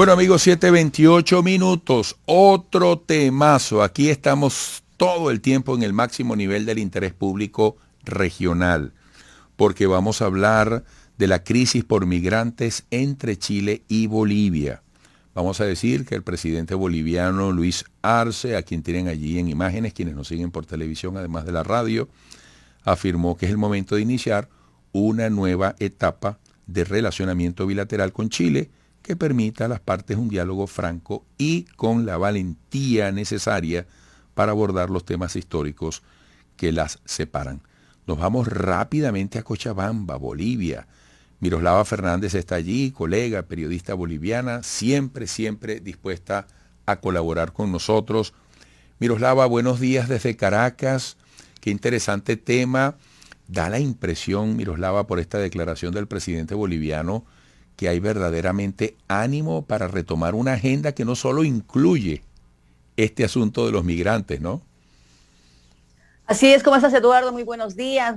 Bueno amigos, 7:28. Otro temazo. Aquí estamos todo el tiempo en el máximo nivel del interés público regional, porque vamos a hablar de la crisis por migrantes entre Chile y Bolivia. Vamos a decir que el presidente boliviano Luis Arce, a quien tienen allí en imágenes, quienes nos siguen por televisión, además de la radio, afirmó que es el momento de iniciar una nueva etapa de relacionamiento bilateral con Chile que permita a las partes un diálogo franco y con la valentía necesaria para abordar los temas históricos que las separan. Nos vamos rápidamente a Cochabamba, Bolivia. Miroslava Fernández está allí, colega, periodista boliviana, siempre dispuesta a colaborar con nosotros. Miroslava, buenos días desde Caracas. Qué interesante tema. Da la impresión, Miroslava, por esta declaración del presidente boliviano, que hay verdaderamente ánimo para retomar una agenda que no solo incluye este asunto de los migrantes, ¿no? Así es, ¿cómo estás, Eduardo? Muy buenos días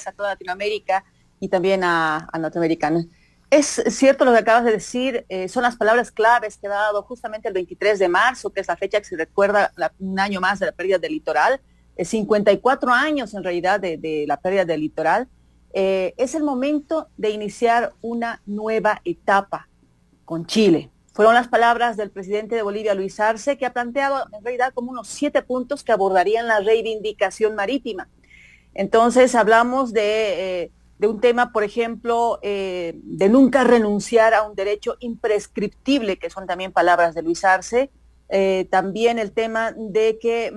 a toda Latinoamérica y también a norteamericanos. Es cierto lo que acabas de decir, son las palabras claves que ha dado justamente el 23 de marzo, que es la fecha que se recuerda un año más de la pérdida del litoral, 54 años en realidad de la pérdida del litoral. Es el momento de iniciar una nueva etapa con Chile. Fueron las palabras del presidente de Bolivia, Luis Arce, que ha planteado en realidad como unos 7 puntos que abordarían la reivindicación marítima. Entonces hablamos de un tema, por ejemplo, de nunca renunciar a un derecho imprescriptible, que son también palabras de Luis Arce. También el tema de que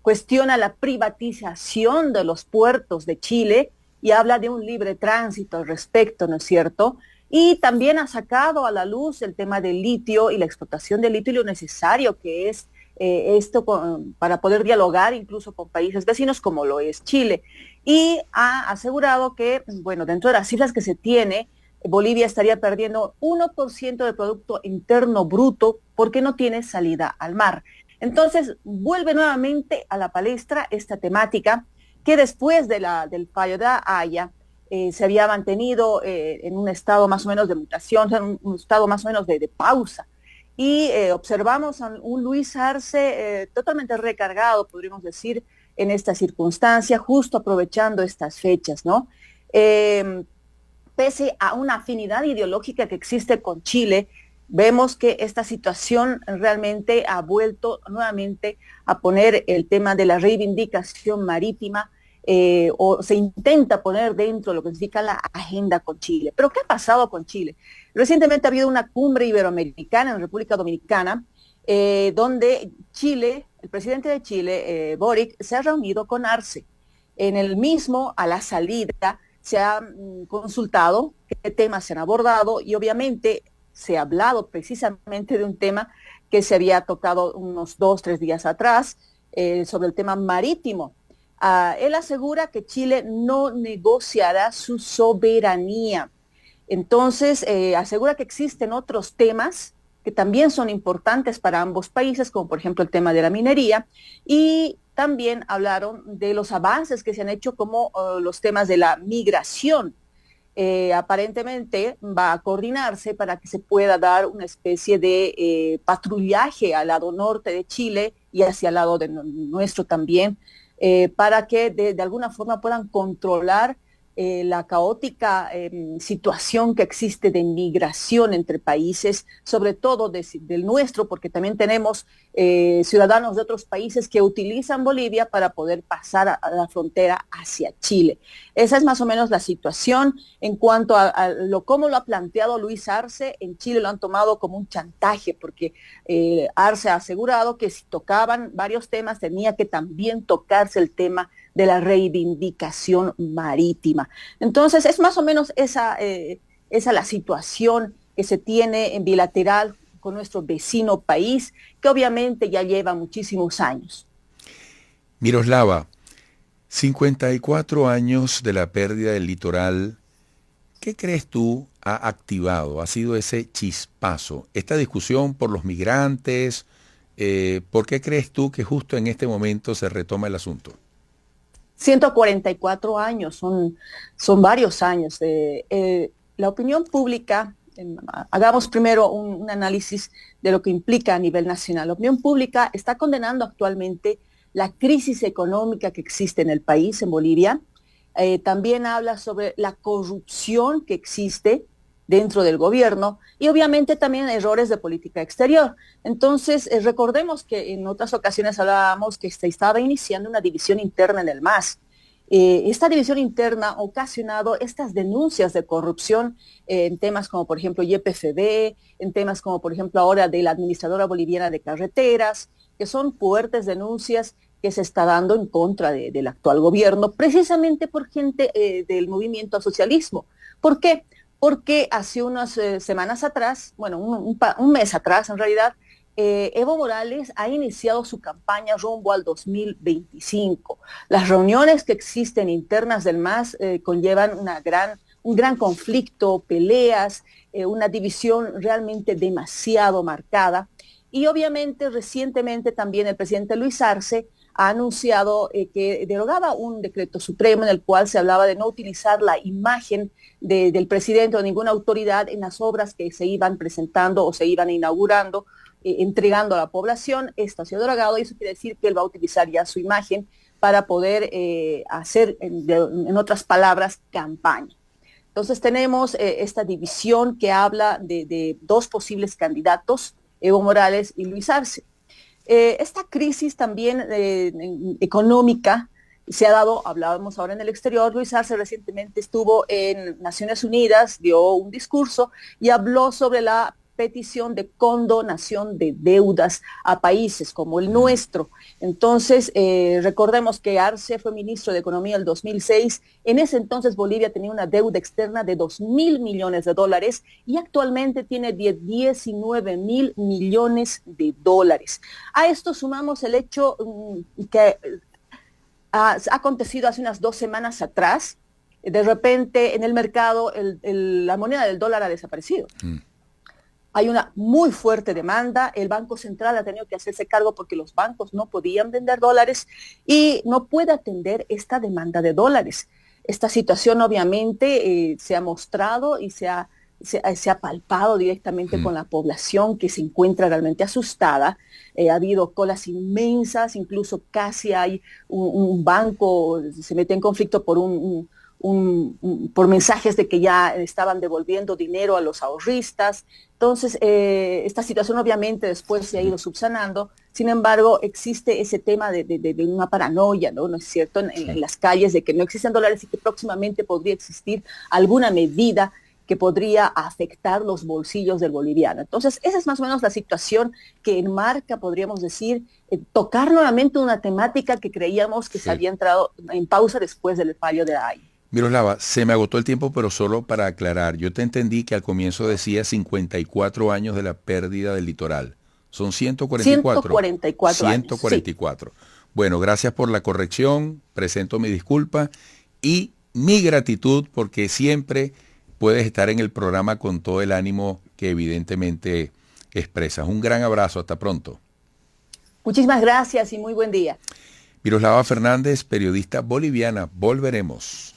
cuestiona la privatización de los puertos de Chile y habla de un libre tránsito al respecto, ¿no es cierto? Y también ha sacado a la luz el tema del litio y la explotación del litio y lo necesario que es para poder dialogar incluso con países vecinos como lo es Chile. Y ha asegurado que, bueno, dentro de las cifras que se tiene, Bolivia estaría perdiendo 1% del Producto Interno Bruto porque no tiene salida al mar. Entonces, vuelve nuevamente a la palestra esta temática que después del fallo de La Haya se había mantenido en un estado más o menos de mutación, en un estado más o menos de pausa. Y observamos a un Luis Arce totalmente recargado, podríamos decir, en esta circunstancia, justo aprovechando estas fechas, ¿no? Pese a una afinidad ideológica que existe con Chile, vemos que esta situación realmente ha vuelto nuevamente a poner el tema de la reivindicación marítima o se intenta poner dentro de lo que significa la agenda con Chile. ¿Pero qué ha pasado con Chile? Recientemente ha habido una cumbre iberoamericana en República Dominicana donde Chile, el presidente de Chile, Boric, se ha reunido con Arce. En el mismo, a la salida, se ha consultado qué temas se han abordado y obviamente se ha hablado precisamente de un tema que se había tocado unos 2-3 días atrás, sobre el tema marítimo. Él asegura que Chile no negociará su soberanía. Entonces, asegura que existen otros temas que también son importantes para ambos países, como por ejemplo el tema de la minería, y también hablaron de los avances que se han hecho como los temas de la migración. Aparentemente va a coordinarse para que se pueda dar una especie de patrullaje al lado norte de Chile y hacia el lado de nuestro también, para que de alguna forma puedan controlar la caótica situación que existe de migración entre países, sobre todo del nuestro, porque también tenemos ciudadanos de otros países que utilizan Bolivia para poder pasar a la frontera hacia Chile. Esa es más o menos la situación en cuanto a cómo lo ha planteado Luis Arce. En Chile lo han tomado como un chantaje, porque Arce ha asegurado que si tocaban varios temas tenía que también tocarse el tema de la reivindicación marítima. Entonces, es más o menos esa la situación que se tiene en bilateral con nuestro vecino país, que obviamente ya lleva muchísimos años. Miroslava, 54 años de la pérdida del litoral, ¿qué crees tú ha activado, ha sido ese chispazo? Esta discusión por los migrantes, ¿por qué crees tú que justo en este momento se retoma el asunto? 144 años, son varios años. La opinión pública hagamos primero un análisis de lo que implica a nivel nacional. La opinión pública está condenando actualmente la crisis económica que existe en el país, en Bolivia. También habla sobre la corrupción que existe dentro del gobierno y obviamente también errores de política exterior. Entonces, recordemos que en otras ocasiones hablábamos que se estaba iniciando una división interna en el MAS. Esta división interna ha ocasionado estas denuncias de corrupción en temas como, por ejemplo, YPFB, en temas como, por ejemplo, ahora de la Administradora Boliviana de Carreteras, que son fuertes denuncias que se está dando en contra del actual gobierno, precisamente por gente del movimiento al socialismo. ¿Por qué? Porque hace unas semanas atrás, bueno, un mes atrás en realidad, Evo Morales ha iniciado su campaña rumbo al 2025. Las reuniones que existen internas del MAS conllevan un gran conflicto, peleas, una división realmente demasiado marcada. Y obviamente recientemente también el presidente Luis Arce ha anunciado que derogaba un decreto supremo en el cual se hablaba de no utilizar la imagen del presidente o ninguna autoridad en las obras que se iban presentando o se iban inaugurando, entregando a la población. Esto ha sido derogado y eso quiere decir que él va a utilizar ya su imagen para poder hacer, en otras palabras, campaña. Entonces tenemos esta división que habla de dos posibles candidatos, Evo Morales y Luis Arce. Esta crisis también económica se ha dado, hablábamos ahora en el exterior. Luis Arce recientemente estuvo en Naciones Unidas, dio un discurso y habló sobre la petición de condonación de deudas a países como el nuestro. Entonces, recordemos que Arce fue ministro de Economía en el 2006. En ese entonces Bolivia tenía una deuda externa de 2.000 millones de dólares y actualmente tiene 19.000 millones de dólares. A esto sumamos el hecho que ha acontecido hace unas 2 semanas atrás. De repente en el mercado la moneda del dólar ha desaparecido. Hay una muy fuerte demanda, el Banco Central ha tenido que hacerse cargo porque los bancos no podían vender dólares y no puede atender esta demanda de dólares. Esta situación obviamente se ha mostrado y se ha palpado directamente con la población que se encuentra realmente asustada. Ha habido colas inmensas, incluso casi hay un banco, se mete en conflicto por mensajes de que ya estaban devolviendo dinero a los ahorristas. Entonces, esta situación obviamente después se ha ido subsanando. Sin embargo, existe ese tema de una paranoia, ¿no? ¿No es cierto? En las calles de que no existen dólares y que próximamente podría existir alguna medida que podría afectar los bolsillos del boliviano. Entonces, esa es más o menos la situación que enmarca, podríamos decir, tocar nuevamente una temática que creíamos que se había entrado en pausa después del fallo de la Haya. Miroslava, se me agotó el tiempo, pero solo para aclarar, yo te entendí que al comienzo decía 54 años de la pérdida del litoral. ¿Son 144? 144 años. 144. Sí. Bueno, gracias por la corrección, presento mi disculpa y mi gratitud porque siempre puedes estar en el programa con todo el ánimo que evidentemente expresas. Un gran abrazo, hasta pronto. Muchísimas gracias y muy buen día. Miroslava Fernández, periodista boliviana. Volveremos.